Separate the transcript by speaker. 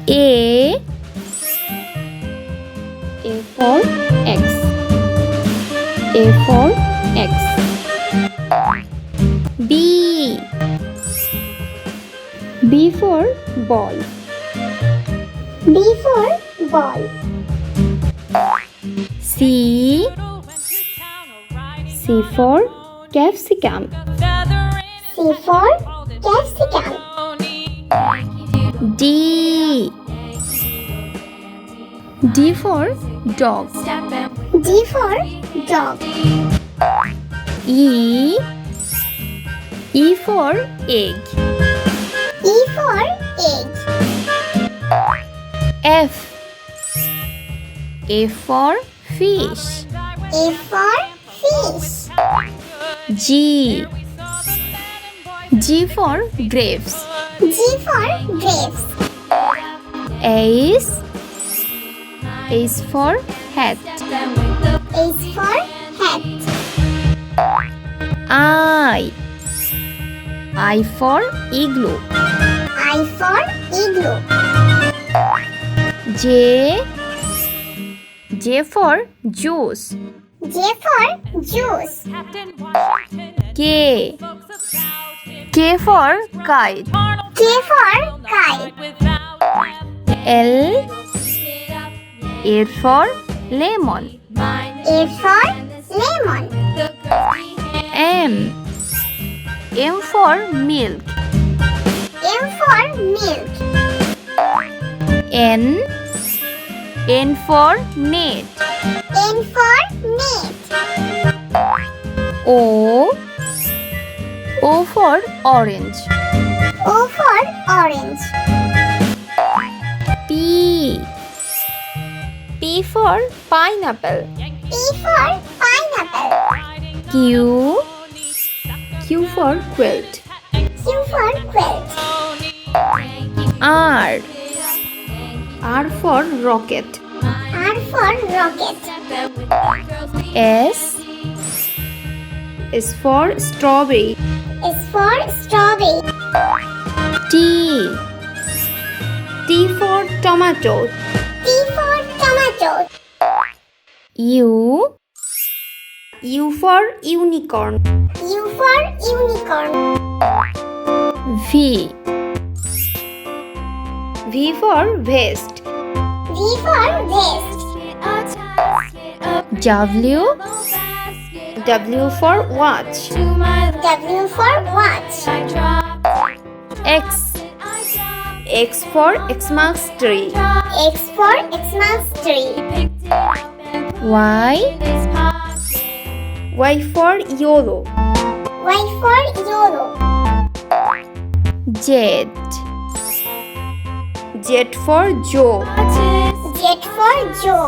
Speaker 1: A for X. A for X. B for ball.
Speaker 2: B for ball.
Speaker 1: C for capsicum.
Speaker 2: C for capsicum.
Speaker 1: D for dog.
Speaker 2: D for dog.
Speaker 1: E for egg.
Speaker 2: E for egg.
Speaker 1: F for fish.
Speaker 2: A for fish.
Speaker 1: G for grapes.
Speaker 2: G for grapes.
Speaker 1: H for hat.
Speaker 2: H for hat.
Speaker 1: I for igloo.
Speaker 2: I for igloo.
Speaker 1: J for juice.
Speaker 2: J for juice.
Speaker 1: K for kite.
Speaker 2: K for kite.
Speaker 1: L for lemon.
Speaker 2: A for lemon.
Speaker 1: M for milk.
Speaker 2: M for milk.
Speaker 1: N for net.
Speaker 2: N for net.
Speaker 1: O for orange.
Speaker 2: O for orange.
Speaker 1: P for pineapple.
Speaker 2: P for pineapple.
Speaker 1: Q for quilt.
Speaker 2: Q for quilt.
Speaker 1: R for rocket.
Speaker 2: R for rocket.
Speaker 1: S for strawberry.
Speaker 2: S for strawberry.
Speaker 1: T for tomato.
Speaker 2: T for tomato.
Speaker 1: U for unicorn.
Speaker 2: U for unicorn.
Speaker 1: V for vest.
Speaker 2: V for vest.
Speaker 1: W for watch.
Speaker 2: W for watch.
Speaker 1: X for Xmas tree.
Speaker 2: X for Xmas tree.
Speaker 1: Y for YOLO.
Speaker 2: Y for YOLO.
Speaker 1: Z for Joe.
Speaker 2: Z for Joe.